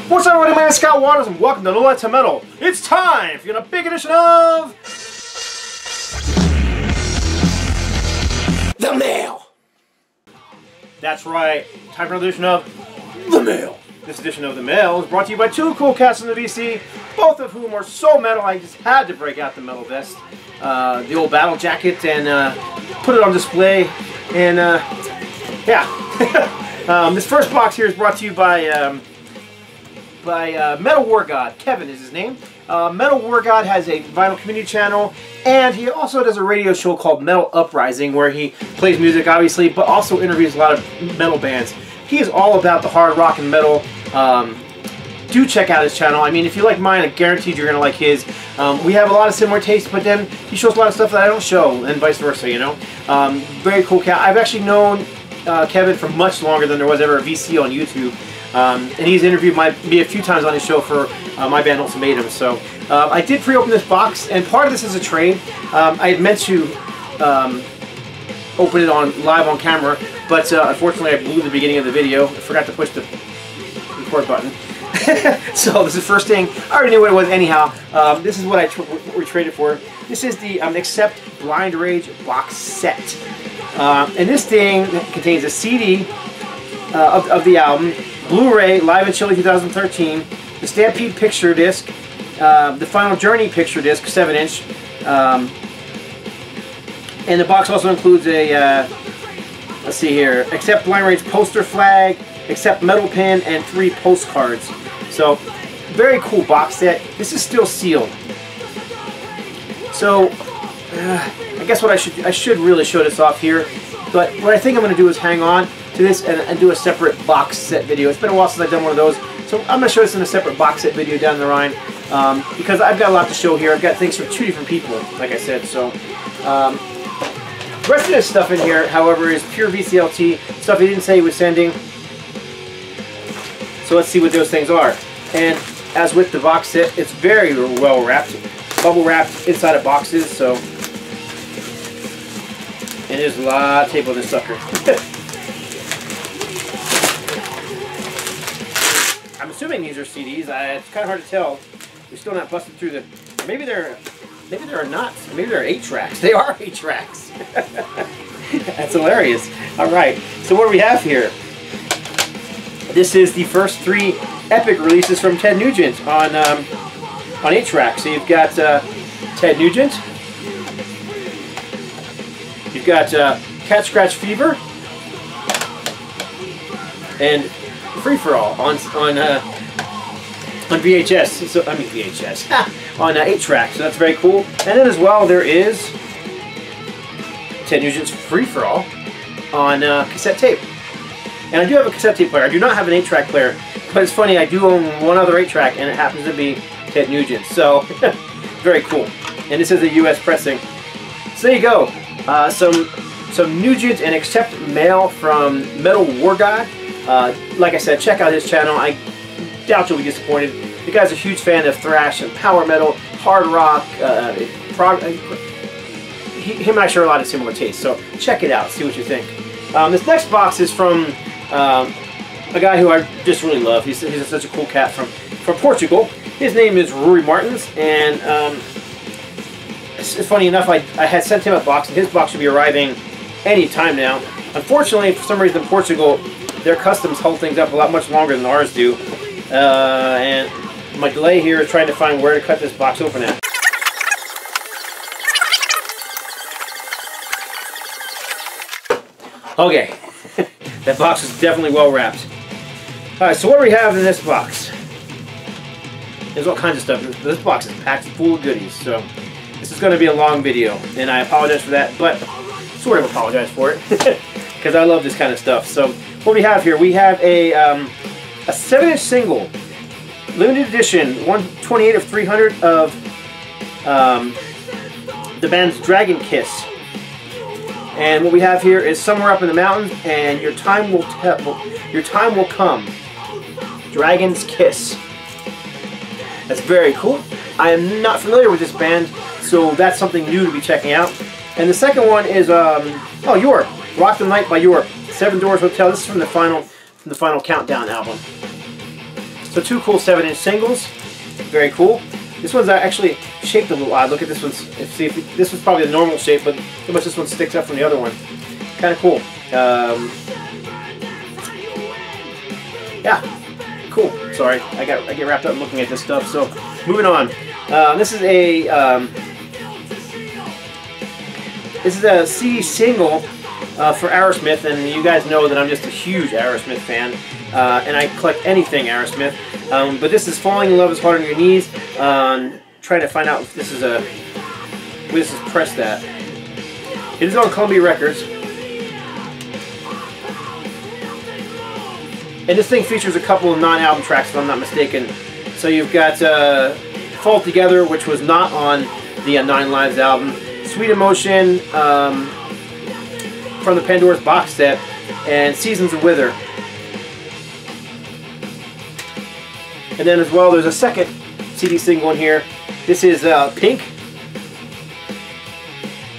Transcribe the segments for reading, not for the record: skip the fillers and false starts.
What's up, everybody? My name is Scott Waters, and welcome to No Light to Metal. It's time for a big edition of The Mail. That's right, time for another edition of The Mail. This edition of The Mail is brought to you by two cool cats in the VC, both of whom are so metal I just had to break out the metal vest, the old battle jacket, and put it on display. And yeah, this first box here is brought to you by Metal Wargod. Kevin is his name. Metal Wargod has a vinyl community channel, and he also does a radio show called Metal Uprising, where he plays music, obviously, but also interviews a lot of metal bands. He is all about the hard rock and metal. Do check out his channel. I mean, if you like mine, I guarantee you're going to like his. We have a lot of similar tastes, but then he shows a lot of stuff that I don't show, and vice versa, you know. Very cool cat. I've actually known Kevin for much longer than there was ever a VC on YouTube. And he's interviewed me a few times on his show for my band Ultimatum. So I did pre-open this box, and part of this is a trade. I had meant to open it live on camera, but unfortunately I blew the beginning of the video. I forgot to push the record button. So this is the first thing. I already knew what it was anyhow. This is what we traded for. This is the Accept Blind Rage box set. And this thing contains a CD of the album, Blu-ray, Live in Chile 2013, the Stampede picture disc, the Final Journey picture disc, 7-inch, and the box also includes a, let's see here, Accept Blind Rage poster flag, Accept metal pin, and 3 postcards. So, very cool box set. This is still sealed. So, I guess what I should really show this off here, but what I think I'm going to do is hang on to this and do a separate box set video. It's been a while since I've done one of those, so I'm going to show this in a separate box set video down the line, because I've got a lot to show here. I've got things from 2 different people, like I said. So the rest of this stuff in here, however, is pure VCLT stuff he didn't say he was sending. So let's see what those things are. And as with the box set, it's very well wrapped, bubble wrapped inside of boxes. So, and there's a lot of tape on this sucker. I'm assuming these are CDs. It's kind of hard to tell. They're still not busted through the. Maybe they're not. Maybe they're 8-tracks. They are 8-tracks. That's hilarious. All right. So what do we have here? This is the first 3 Epic releases from Ted Nugent on 8-track. So you've got Ted Nugent. You've got Cat Scratch Fever and Free For All on VHS. So I mean VHS on 8-track. So that's very cool. And then as well there is Ted Nugent's Free For All on cassette tape. And I do have a cassette tape player. I do not have an 8-track player, but it's funny. I do own one other 8-track, and it happens to be Ted Nugent. So very cool. And this is a U.S. pressing. So there you go. Some Nugent and Accept mail from Metal Wargod. Like I said, check out his channel. I doubt you'll be disappointed. The guy's a huge fan of thrash and power metal, hard rock, him and I share a lot of similar tastes, so check it out, see what you think. This next box is from a guy who I just really love. He's such a cool cat from Portugal. His name is Rory Martins, and it's funny enough, I had sent him a box, and his box should be arriving any time now. Unfortunately, for some reason in Portugal, their customs hold things up a lot much longer than ours do. And my delay here is trying to find where to cut this box open at. Okay, that box is definitely well wrapped. Alright, so what do we have in this box? There's all kinds of stuff. This box is packed full of goodies, so this is going to be a long video, and I apologize for that, but sort of apologize for it, because I love this kind of stuff. So what we have here, we have a 7-inch single, limited edition, 128 of 300 of the band's Dragon Kiss. And what we have here is Somewhere Up in the Mountains and Your Time Will Come. Dragon's Kiss. That's very cool. I am not familiar with this band, so that's something new to be checking out. And the second one is Europe. Rock the Night by Europe. 7 Doors Hotel. This is from the final Countdown album. So 2 cool 7-inch singles. Very cool. This one's actually shaped a little odd. Look at this one's. See, if this was probably the normal shape, but how much this one sticks up from the other one. Kind of cool. Yeah, cool. Sorry, I get wrapped up looking at this stuff. So moving on. This is a CD single for Aerosmith, and you guys know that I'm just a huge Aerosmith fan, and I collect anything Aerosmith. But this is "Falling in Love Is Hard on Your Knees." Trying to find out if this is where this is pressed at. It is on Columbia Records, and this thing features a couple of non-album tracks, if I'm not mistaken. So you've got "Fall Together," which was not on the Nine Lives album, "Sweet Emotion" from the Pandora's box set, and "Seasons of Wither." And then as well, there's a second CD single in here. This is Pink,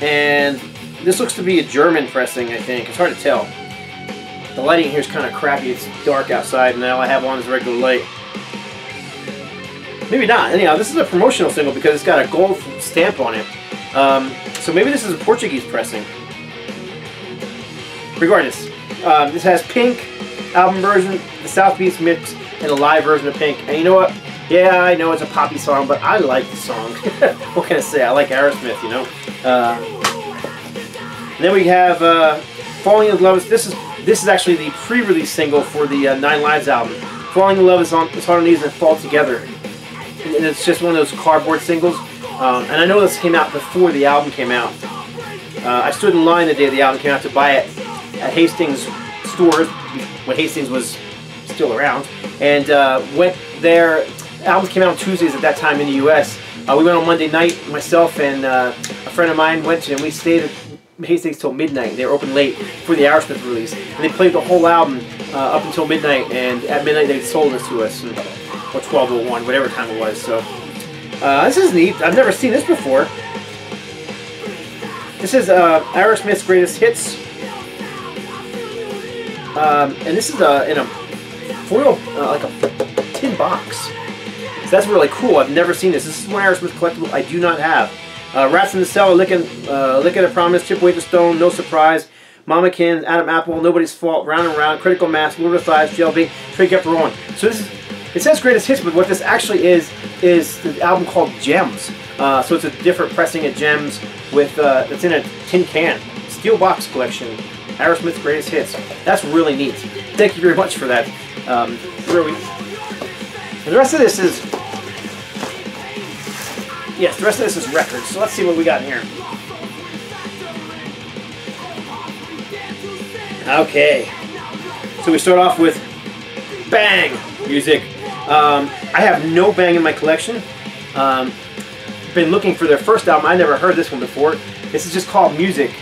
and this looks to be a German pressing, I think. It's hard to tell. The lighting here is kind of crappy. It's dark outside, and all I have on is regular light. Maybe not. Anyhow, this is a promotional single because it's got a gold stamp on it. So maybe this is a Portuguese pressing. Regardless, this has Pink album version, the South Beach mix, and a live version of Pink. And you know what? Yeah, I know it's a poppy song, but I like the song. What can I say? I like Aerosmith, you know. And then we have "Falling in Love." This is actually the pre-release single for the Nine Lives album. "Falling in Love Is Hard on Your Knees" and "Fall Together." And it's just one of those cardboard singles. And I know this came out before the album came out. I stood in line the day the album came out to buy it at Hastings stores when Hastings was still around, and went there. Albums came out on Tuesdays at that time in the U.S. We went on Monday night. Myself and a friend of mine went to, and we stayed at Hastings till midnight. They were open late for the Aerosmith release, and they played the whole album up until midnight. And at midnight, they sold this to us, or 12:01, whatever time it was. So this is neat. I've never seen this before. This is Aerosmith's Greatest Hits, and this is in a foil, like a tin box. So that's really cool. I've never seen this. This is one Aerosmith collectible I do not have. "Rats in the Cellar," Licking a Promise," "Chip Away the Stone," "No Surprise," "Mama Kin," "Adam Apple," "Nobody's Fault," "Round and Round," "Critical Mass," "Lord of Thighs," "JLB," "Trade Kept Rolling." So this is, it says Greatest Hits, but what this actually is the album called Gems. So it's a different pressing of Gems with it's in a tin can. Steel box collection. Aerosmith's Greatest Hits. That's really neat. Thank you very much for that. And the rest of this is, yes, the rest of this is records. So let's see what we got in here. Okay. So we start off with Bang music. I have no Bang in my collection. Been looking for their first album. I never heard this one before. This is just called Music.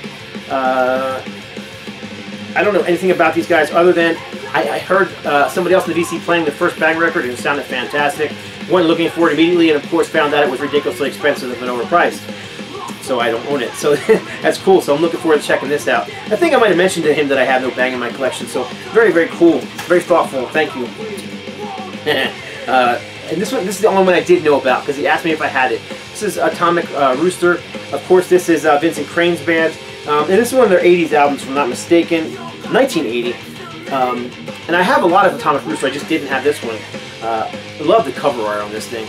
I don't know anything about these guys other than I heard somebody else in the VC playing the first Bang record and it sounded fantastic. Went looking for it immediately, and of course found out it was ridiculously expensive and overpriced. So I don't own it. So that's cool. So I'm looking forward to checking this out. I think I might have mentioned to him that I have no Bang in my collection. So very, very cool. Very thoughtful. Thank you. And this is the only one I did know about because he asked me if I had it. This is Atomic Rooster. Of course, this is Vincent Crane's band. And this is one of their 80s albums, if I'm not mistaken. 1980. And I have a lot of Atomic Rooster. I just didn't have this one. I love the cover art on this thing.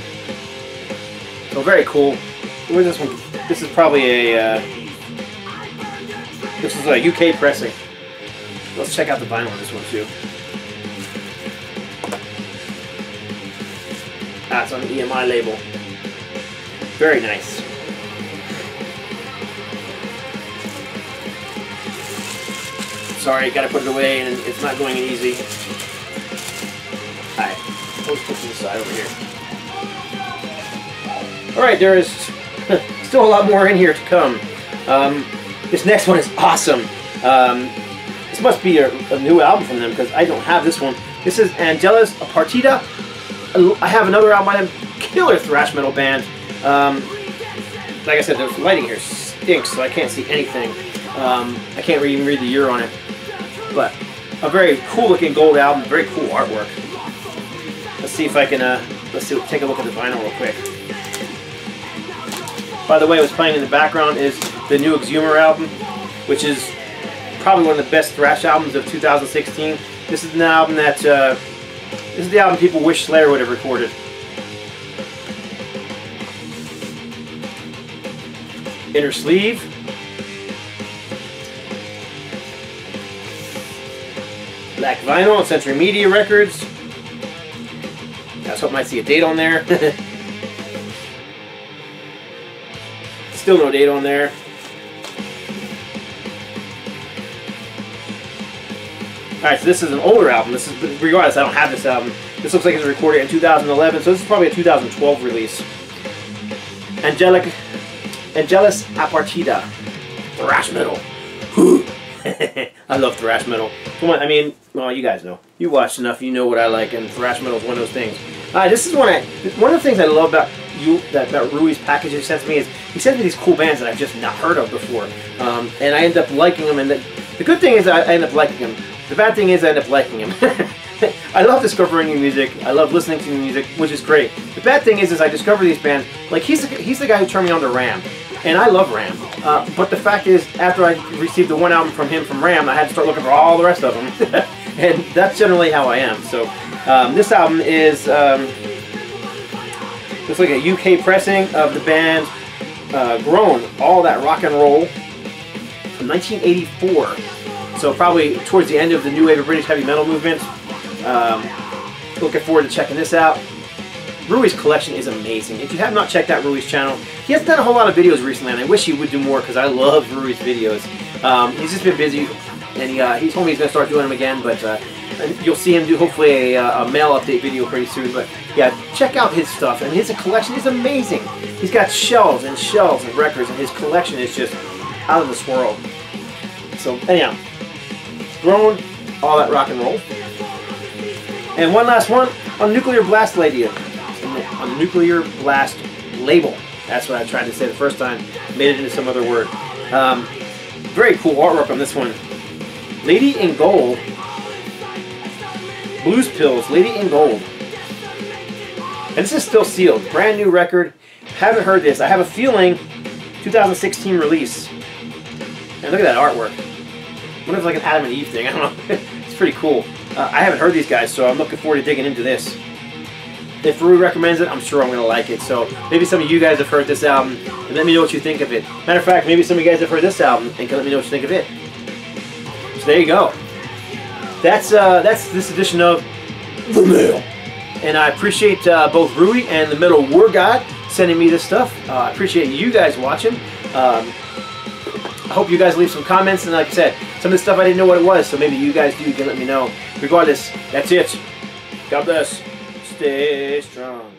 So very cool. Where's this one? This is probably a this is a UK pressing. Let's check out the vinyl on this one too. Ah, it's on the EMI label. Very nice. Sorry, gotta put it away and it's not going in easy. Alright, let's put it aside over here. Alright, there is still a lot more in here to come. This next one is awesome. This must be a new album from them because I don't have this one. This is Angelas A Partida. I have another album by them, killer thrash metal band. Like I said, the lighting here stinks, so I can't see anything. I can't even read the year on it. But a very cool looking gold album, very cool artwork. Let's see if I can, take a look at the vinyl real quick. By the way, what's playing in the background is the new Exhumer album, which is probably one of the best thrash albums of 2016. This is an album that, this is the album people wish Slayer would have recorded. Inner sleeve. Black vinyl on Century Media Records. I was hoping I'd see a date on there. Still no date on there. Alright, so this is an older album. This is, regardless, I don't have this album. This looks like it was recorded in 2011, so this is probably a 2012 release. Angelus Apartida. Thrash metal. I love thrash metal. Come on, I mean, well, you guys know. You watch enough, you know what I like, and thrash metal is one of those things. This is one of the things I love about Rui's package he sent to me is he sends me these cool bands that I've just not heard of before, and I end up liking them. And the good thing is I end up liking them. The bad thing is I end up liking them. I love discovering new music. I love listening to new music, which is great. The bad thing is I discover these bands. Like he's the guy who turned me on to Ram, and I love Ram. But the fact is, after I received the one album from him from Ram, I had to start looking for all the rest of them, and that's generally how I am. So this album is looks like a UK pressing of the band Groan, All That Rock and Roll from 1984. So probably towards the end of the new wave of British heavy metal movement. Looking forward to checking this out. Rui's collection is amazing. If you have not checked out Rui's channel, he hasn't done a whole lot of videos recently, and I wish he would do more because I love Rui's videos. He's just been busy, and he told me he's going to start doing them again, but you'll see him do hopefully a mail update video pretty soon. But yeah, check out his stuff, and his collection is amazing. He's got shelves and shelves of records, and his collection is just out of this world. So anyhow, Grown, All That Rock and Roll. And one last one on Nuclear Blast Lady. On Nuclear Blast label. That's what I tried to say the first time. Made it into some other word. Very cool artwork on this one. Lady in Gold. Blues Pills, Lady in Gold. And this is still sealed. Brand new record. Haven't heard this. I have a feeling 2016 release. And look at that artwork. I wonder if it's like an Adam and Eve thing. I don't know. It's pretty cool. I haven't heard these guys, so I'm looking forward to digging into this. If Rui recommends it, I'm sure I'm going to like it. So maybe some of you guys have heard this album, and let me know what you think of it. Matter of fact, maybe some of you guys have heard this album, and can let me know what you think of it. So there you go. That's this edition of The Mail. And I appreciate both Rui and the Metal Wargod sending me this stuff. I appreciate you guys watching. I hope you guys leave some comments, and like I said, some of the stuff I didn't know what it was, so maybe you guys do, you can let me know. Regardless, that's it. God bless. Stay strong.